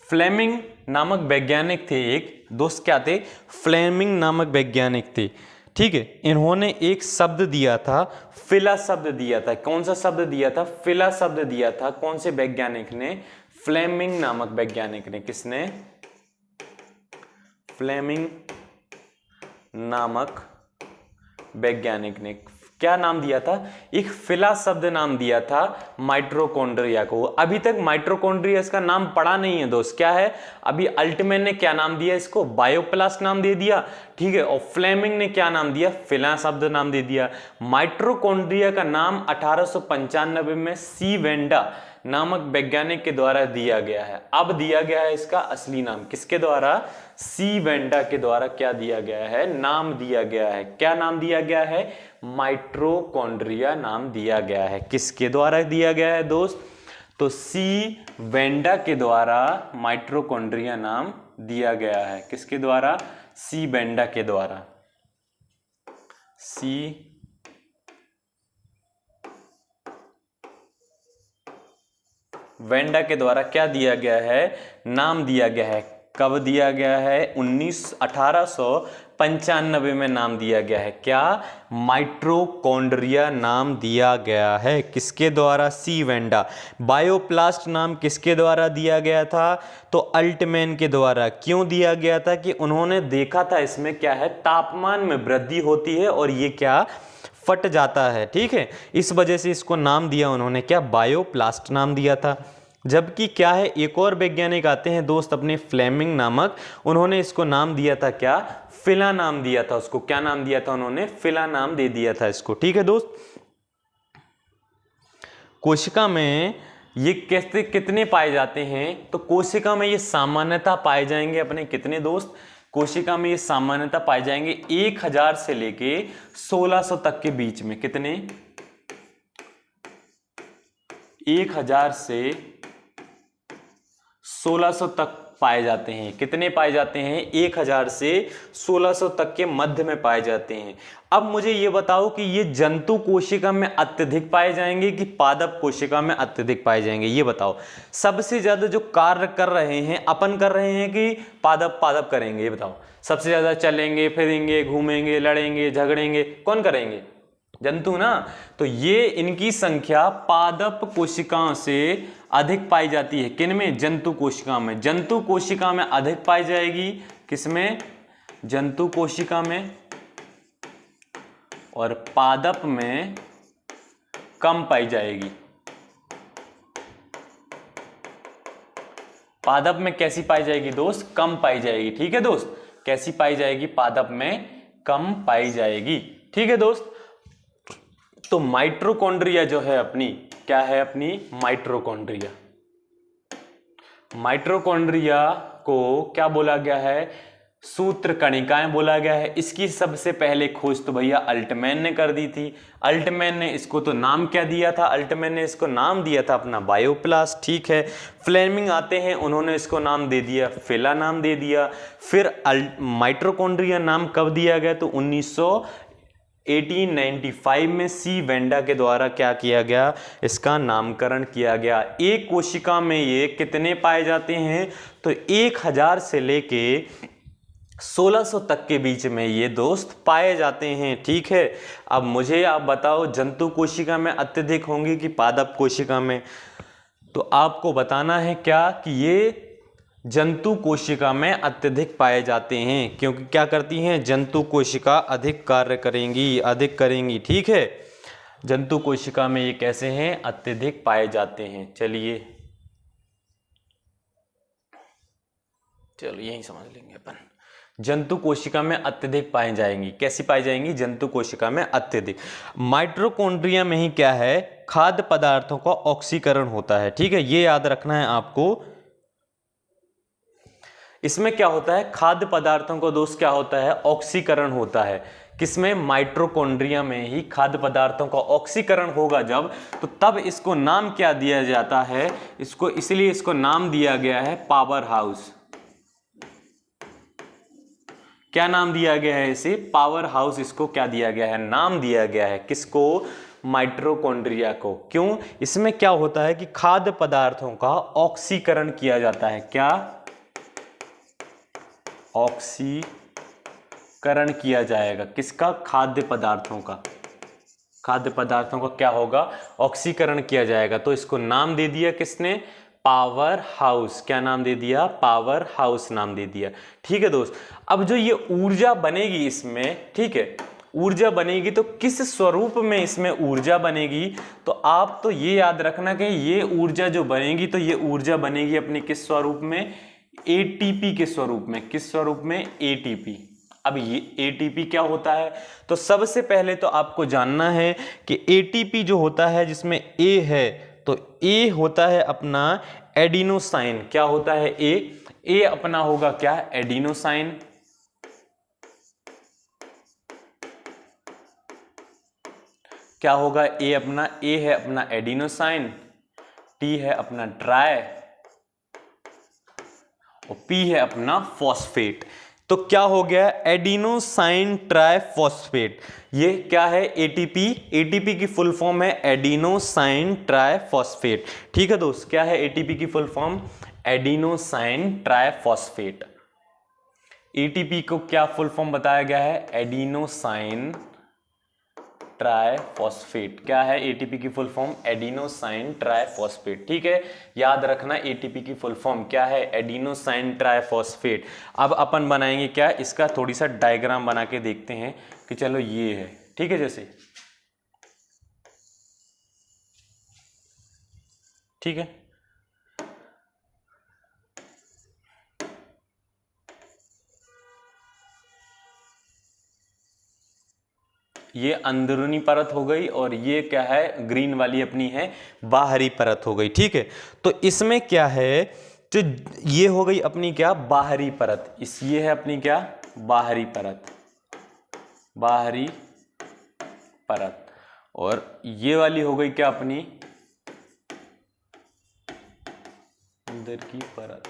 फ्लेमिंग नामक वैज्ञानिक थे एक दोस्त, क्या थे, फ्लेमिंग नामक वैज्ञानिक थे, ठीक है। इन्होंने एक शब्द दिया था, फिला शब्द दिया था। कौन सा शब्द दिया था, फिला शब्द दिया था। कौन से वैज्ञानिक ने, फ्लेमिंग नामक वैज्ञानिक ने। किसने, फ्लेमिंग नामक वैज्ञानिक ने क्या नाम दिया था, एक फिला शब्द नाम दिया था माइटोकॉन्ड्रिया को। अभी तक माइटोकॉन्ड्रिया इसका नाम पढ़ा नहीं है दोस्त, क्या है, अभी अल्टमैन ने क्या नाम दिया इसको, बायोप्लास्ट नाम दे दिया, ठीक है। और फ्लेमिंग ने क्या नाम दिया, फिला शब्द नाम दे दिया। माइटोकॉन्ड्रिया का नाम 1895 में सी वेंडा नामक वैज्ञानिक के द्वारा दिया गया है। अब दिया गया है इसका असली नाम, किसके द्वारा, सी वेंडा के द्वारा क्या दिया गया है, नाम दिया गया है। क्या नाम दिया गया है, माइटोकॉन्ड्रिया नाम दिया गया है। किसके द्वारा दिया गया है दोस्त, तो सी वेंडा के द्वारा माइटोकॉन्ड्रिया नाम दिया गया है। किसके द्वारा, सी वेंडा के द्वारा, सी वेंडा के द्वारा क्या दिया गया है, नाम दिया गया है। कब दिया गया है, 1895 में नाम दिया गया है। क्या, माइटोकॉन्ड्रिया नाम दिया गया है। किसके द्वारा, सी वेंडा। बायोप्लास्ट नाम किसके द्वारा दिया गया था, तो अल्टमैन के द्वारा। क्यों दिया गया था, कि उन्होंने देखा था इसमें क्या है, तापमान में वृद्धि होती है और ये क्या, फट जाता है, ठीक है। इस वजह से इसको नाम दिया उन्होंने, क्या, बायोप्लास्ट नाम दिया था। जबकि क्या है, एक और वैज्ञानिक आते हैं दोस्त अपने, फ्लेमिंग नामक, उन्होंने इसको नाम दिया था क्या, फिला नाम दिया था उसको। क्या नाम दिया था उन्होंने, फिला नाम दे दिया था इसको, ठीक है दोस्त। कोशिका में ये कैसे कितने पाए जाते हैं, तो कोशिका में ये सामान्यतः पाए जाएंगे अपने कितने दोस्त, कोशिका में ये सामान्यतः पाए जाएंगे 1000 से लेके 1600 तक के बीच में। कितने, 1000 से 1600 तक पाए जाते हैं। कितने पाए जाते हैं, 1000 से 1600 तक के मध्य में पाए जाते हैं। अब मुझे ये बताओ कि ये जंतु कोशिका में अत्यधिक पाए जाएंगे कि पादप कोशिका में अत्यधिक पाए जाएंगे, ये बताओ। सबसे ज्यादा जो कार्य कर रहे हैं अपन कर रहे हैं कि पादप करेंगे, ये बताओ। सबसे ज्यादा चलेंगे, फिरेंगे, घूमेंगे, लड़ेंगे, झगड़ेंगे, कौन करेंगे, जंतु ना, तो ये इनकी संख्या पादप कोशिकाओं से अधिक पाई जाती है। किनमें? जंतु कोशिका में। जंतु कोशिका में अधिक पाई जाएगी, किसमें? जंतु कोशिका में, और पादप में कम पाई जाएगी। पादप में कैसी पाई जाएगी दोस्त? कम पाई जाएगी। ठीक है दोस्त, कैसी पाई जाएगी? पादप में कम पाई जाएगी। ठीक है दोस्त, तो माइटोकॉन्ड्रिया जो है अपनी, क्या है अपनी? माइटोकॉन्ड्रिया। माइटोकॉन्ड्रिया को क्या बोला गया है? सूत्र कणिकाएं बोला गया है। इसकी सबसे पहले खोज तो भैया अल्टमैन ने कर दी थी। अल्टमैन ने इसको तो नाम क्या दिया था? अल्टमैन ने इसको नाम दिया था अपना बायोप्लास्ट। ठीक है, फ्लेमिंग आते हैं, उन्होंने इसको नाम दे दिया, फिला नाम दे दिया। फिर माइटोकॉन्ड्रिया नाम कब दिया गया? तो 1895 में सी वेंडा के द्वारा क्या किया गया? इसका नामकरण किया गया। एक कोशिका में ये कितने पाए जाते हैं? तो 1000 से लेके 1600 तक के बीच में ये दोस्त पाए जाते हैं। ठीक है, अब मुझे आप बताओ, जंतु कोशिका में अत्यधिक होंगे कि पादप कोशिका में? तो आपको बताना है क्या कि ये जंतु कोशिका में अत्यधिक पाए जाते हैं, क्योंकि क्या करती हैं? जंतु कोशिका अधिक कार्य करेंगी, अधिक करेंगी। ठीक है, जंतु कोशिका में ये कैसे हैं? अत्यधिक पाए जाते हैं। चलिए यही समझ लेंगे अपन। जंतु कोशिका में अत्यधिक पाई जाएंगी। कैसी पाई जाएंगी? जंतु कोशिका में अत्यधिक। माइटोकॉन्ड्रिया में ही क्या है? खाद्य पदार्थों का ऑक्सीकरण होता है। ठीक है, ये याद रखना है आपको। इसमें क्या होता है? खाद्य पदार्थों को दोस्त क्या होता है? ऑक्सीकरण होता है। किसमें? माइटोकॉन्ड्रिया में ही खाद्य पदार्थों का ऑक्सीकरण होगा जब, तो तब इसको नाम क्या दिया जाता है? इसको, इसलिए इसको नाम दिया गया है पावर हाउस। क्या नाम दिया गया है इसे? Power house. इसको क्या दिया गया है? नाम दिया गया है। किसको? माइटोकॉन्ड्रिया को। क्यों? इसमें क्या होता है कि खाद्य पदार्थों का ऑक्सीकरण किया जाता है। क्या? ऑक्सीकरण किया जाएगा। किसका? खाद्य पदार्थों का। खाद्य पदार्थों का क्या होगा? ऑक्सीकरण किया जाएगा। तो इसको नाम दे दिया किसने? Power house. क्या नाम दे दिया? पावर हाउस नाम दे दिया। ठीक है दोस्त, अब जो ये ऊर्जा बनेगी इसमें, ठीक है, ऊर्जा बनेगी तो किस स्वरूप में इसमें ऊर्जा बनेगी? तो आप तो ये याद रखना कि ये ऊर्जा जो बनेगी, तो ये ऊर्जा बनेगी अपने किस स्वरूप में? एटीपी के स्वरूप में। किस स्वरूप में? एटीपी। अब ये एटीपी क्या होता है? तो सबसे पहले तो आपको जानना है कि एटीपी जो होता है, जिसमें ए है, तो ए होता है अपना एडिनोसाइन। क्या होता है? ए अपना होगा क्या? एडिनोसाइन। क्या होगा? ए अपना, ए है अपना एडिनोसाइन, टी है अपना ट्राई, और पी है अपना फॉस्फेट। तो क्या हो गया? Adenosine triphosphate. ये क्या है? एटीपी। एटीपी की फुल फॉर्म है एडिनोसाइन ट्राइफॉस्फेट। ठीक है दोस्त, क्या है एटीपी की full form? Adenosine triphosphate. ATP को क्या फुल फॉर्म बताया गया है? Adenosine triphosphate. क्या है एटीपी की फुल फॉर्म? Adenosine triphosphate. ठीक है, याद रखना एटीपी की फुल फॉर्म क्या है? Adenosine triphosphate. अब अपन बनाएंगे क्या? इसका थोड़ी सा डायग्राम बना के देखते हैं कि चलो ये है। ठीक है, जैसे ठीक है, ये अंदरूनी परत हो गई, और ये क्या है? ग्रीन वाली अपनी है बाहरी परत हो गई। ठीक है, तो इसमें क्या है? तो ये हो गई अपनी क्या? बाहरी परत। ये है अपनी क्या? बाहरी परत। बाहरी परत। और ये वाली हो गई क्या अपनी? अंदर की परत,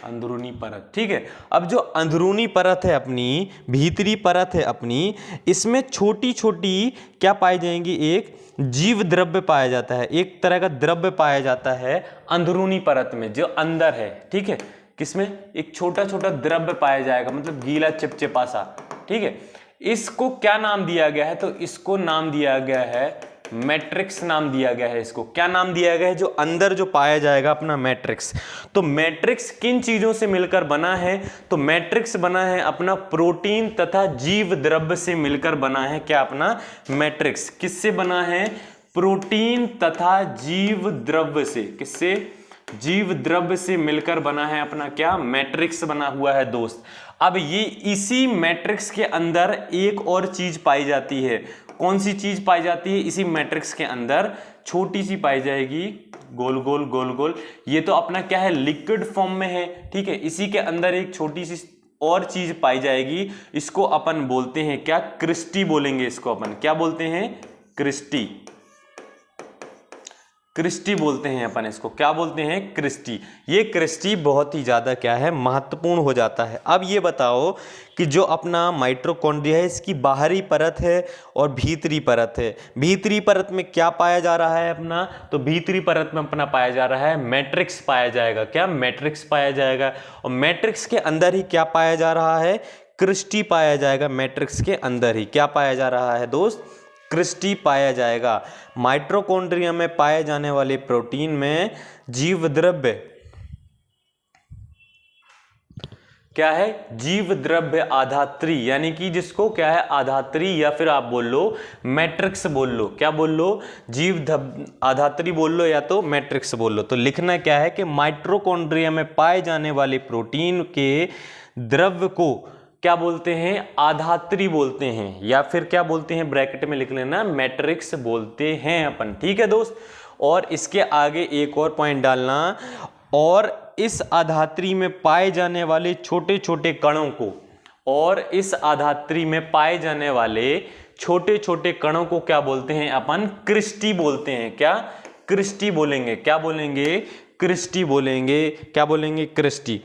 अंदरूनी परत। ठीक है, अब जो अंदरूनी परत है अपनी, भीतरी परत है अपनी, इसमें छोटी छोटी क्या पाई जाएंगी? एक जीव द्रव्य पाया जाता है, एक तरह का द्रव्य पाया जाता है अंदरूनी परत में, जो अंदर है। ठीक है, किसमें? एक छोटा छोटा द्रव्य पाया जाएगा, मतलब गीला चिपचिपा सा। ठीक है, इसको क्या नाम दिया गया है? तो इसको नाम दिया गया है मैट्रिक्स नाम दिया गया है। इसको क्या नाम दिया गया है? जो अंदर जो पाया जाएगा अपना मैट्रिक्स। तो मैट्रिक्स किन चीजों से मिलकर बना है? तो मैट्रिक्स बना है अपना प्रोटीन तथा जीव द्रव्य से मिलकर बना है। क्या अपना मैट्रिक्स किससे बना है? प्रोटीन तथा जीव द्रव्य से। किससे? जीव द्रव्य से मिलकर बना है अपना क्या? मैट्रिक्स बना हुआ है दोस्त। अब ये इसी मैट्रिक्स के अंदर एक और चीज पाई जाती है। कौन सी चीज पाई जाती है इसी मैट्रिक्स के अंदर? छोटी सी पाई जाएगी, गोल गोल गोल गोल। ये तो अपना क्या है? लिक्विड फॉर्म में है, ठीक है। इसी के अंदर एक छोटी सी और चीज पाई जाएगी, इसको अपन बोलते हैं क्या? क्रिस्टी बोलेंगे इसको अपन। क्या बोलते हैं? क्रिस्टी। क्रिस्टी बोलते हैं अपन इसको। क्या बोलते हैं? क्रिस्टी। ये क्रिस्टी बहुत ही ज़्यादा क्या है? महत्वपूर्ण हो जाता है। अब ये बताओ कि जो अपना माइटोकॉन्ड्रिया है इसकी बाहरी परत है और भीतरी परत है। भीतरी परत में क्या पाया जा रहा है अपना? तो भीतरी परत में अपना पाया जा रहा है मैट्रिक्स पाया जाएगा। क्या? मैट्रिक्स पाया जाएगा। और मैट्रिक्स के अंदर ही क्या पाया जा रहा है? क्रिस्टी पाया जाएगा। मैट्रिक्स के अंदर ही क्या पाया जा रहा है दोस्त? क्रिस्टी पाया जाएगा। माइटोकॉन्ड्रिया में पाए जाने वाले प्रोटीन में जीव द्रव्य क्या है? जीव द्रव्य आधात्री, यानी कि जिसको क्या है? आधात्री, या फिर आप बोल लो मैट्रिक्स बोल लो। क्या बोल लो? आधात्री बोल लो या तो मैट्रिक्स बोल लो। तो लिखना क्या है कि माइटोकॉन्ड्रिया में पाए जाने वाले प्रोटीन के द्रव्य को क्या बोलते हैं? आधात्री बोलते हैं, या फिर क्या बोलते हैं? ब्रैकेट में लिख लेना, मैट्रिक्स बोलते हैं अपन, ठीक है दोस्त। और इसके आगे एक और पॉइंट डालना, और इस आधात्री में पाए जाने वाले छोटे छोटे कणों को, और इस आधात्री में पाए जाने वाले छोटे छोटे कणों को क्या बोलते हैं अपन? क्रिस्टी बोलते हैं। क्या? क्रिस्टी बोलेंगे। क्या बोलेंगे? क्रिस्टी बोलेंगे। क्या बोलेंगे? क्रिस्टी।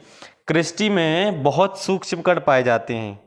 क्रिस्टी में बहुत सूक्ष्म कण पाए जाते हैं।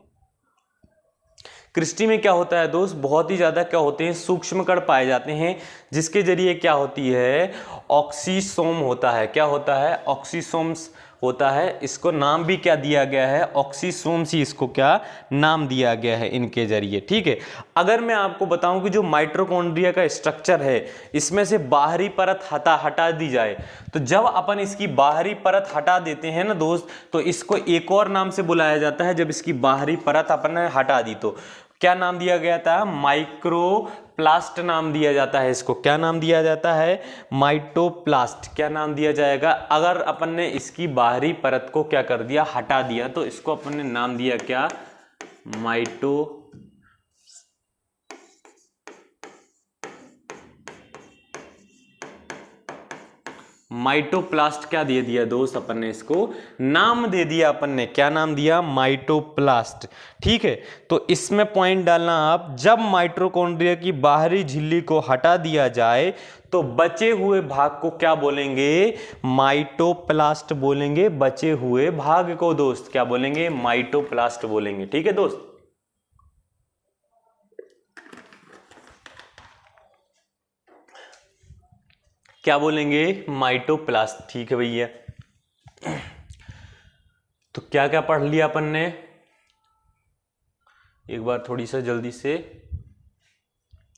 क्रिस्टी में क्या होता है दोस्त? बहुत ही ज्यादा क्या होते हैं? सूक्ष्म कण पाए जाते हैं, जिसके जरिए क्या होती है? ऑक्सीसोम होता है। क्या होता है? ऑक्सीसोम्स होता है। इसको नाम भी क्या दिया गया है? ऑक्सीसोम्स ही इसको क्या नाम दिया गया है इनके जरिए, ठीक है। अगर मैं आपको बताऊं कि जो माइटोकॉन्ड्रिया का स्ट्रक्चर है, इसमें से बाहरी परत हटा दी जाए, तो जब अपन इसकी बाहरी परत हटा देते हैं ना दोस्त, तो इसको एक और नाम से बुलाया जाता है। जब इसकी बाहरी परत अपन ने हटा दी तो क्या नाम दिया गया था? माइक्रोप्लास्ट नाम दिया जाता है इसको। क्या नाम दिया जाता है? माइटोप्लास्ट। क्या नाम दिया जाएगा? अगर अपन ने इसकी बाहरी परत को क्या कर दिया? हटा दिया, तो इसको अपन ने नाम दिया क्या? माइटोप्लास्ट क्या दे दिया दोस्त? अपन ने इसको नाम दे दिया। अपन ने क्या नाम दिया? माइटोप्लास्ट, ठीक है। तो इसमें पॉइंट डालना आप, जब माइटोकॉन्ड्रिया की बाहरी झिल्ली को हटा दिया जाए तो बचे हुए भाग को क्या बोलेंगे? माइटोप्लास्ट बोलेंगे। बचे हुए भाग को दोस्त क्या बोलेंगे? माइटोप्लास्ट बोलेंगे, ठीक है दोस्त। क्या बोलेंगे? माइटोप्लास्ट, ठीक है भैया। तो क्या क्या पढ़ लिया अपन ने? एक बार थोड़ी सा जल्दी से,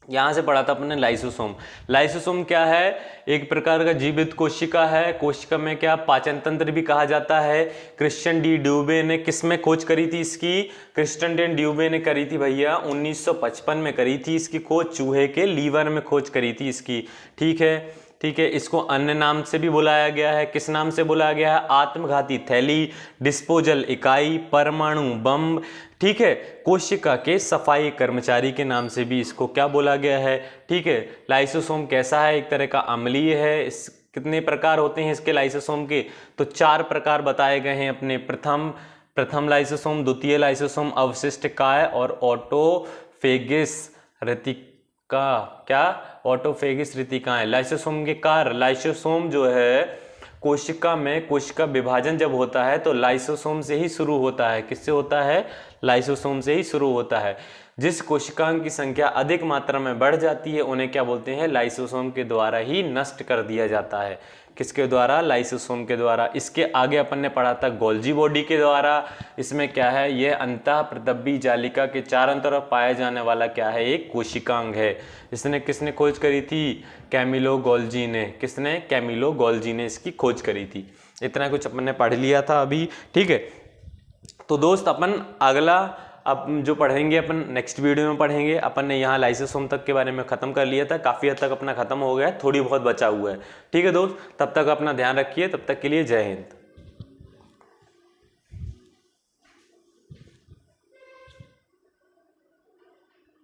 यहां से पढ़ा था अपन ने लाइसोसोम। लाइसोसोम क्या है? एक प्रकार का जीवित कोशिका है। कोशिका में क्या पाचन तंत्र भी कहा जाता है। क्रिश्चियन डी ड्यूबे ने किस में खोज करी थी इसकी? क्रिश्चियन डी ड्यूबे ने करी थी भैया 1955 में करी थी इसकी खोज। चूहे के लीवर में खोज करी थी इसकी, ठीक है। ठीक है, इसको अन्य नाम से भी बुलाया गया है। किस नाम से बुलाया गया है? आत्मघाती थैली, डिस्पोजल इकाई, परमाणु बम, ठीक है। कोशिका के सफाई कर्मचारी के नाम से भी इसको क्या बोला गया है, ठीक है। लाइसोसोम कैसा है? एक तरह का अम्लीय है। इस कितने प्रकार होते हैं इसके लाइसोसोम के? तो 4 प्रकार बताए गए हैं अपने। प्रथम लाइसोसोम, द्वितीय लाइसोसोम, अवशिष्ट काय और ऑटोफेगस रेतिका। क्या? ऑटोफेगस रेतिकाएं। लाइसोसोम के कार्य, लाइसोसोम जो है कोशिका में, कोशिका विभाजन जब होता है तो लाइसोसोम से ही शुरू होता है। किससे होता है? लाइसोसोम से ही शुरू होता है। जिस कोशिकाओं की संख्या अधिक मात्रा में बढ़ जाती है उन्हें क्या बोलते हैं? लाइसोसोम के द्वारा ही नष्ट कर दिया जाता है। किसके द्वारा? लाइसोसोम के द्वारा। इसके आगे अपन ने पढ़ा था गोल्जी बॉडी के द्वारा। इसमें क्या है? ये अंतः प्रदब्बी जालिका के चारों तरफ पाया जाने वाला क्या है? एक कोशिकांग है। इसने किसने खोज करी थी? कैमिलो गोल्जी ने। किसने? कैमिलो गोल्जी ने इसकी खोज करी थी। इतना कुछ अपन ने पढ़ लिया था अभी, ठीक है। तो दोस्त अपन अगला अब जो पढ़ेंगे अपन नेक्स्ट वीडियो में पढ़ेंगे। अपन ने यहाँ लाइसोसोम तक के बारे में ख़त्म कर लिया था, काफ़ी हद तक अपना ख़त्म हो गया है, थोड़ी बहुत बचा हुआ है, ठीक है दोस्त। तब तक अपना ध्यान रखिए, तब तक के लिए जय हिंद।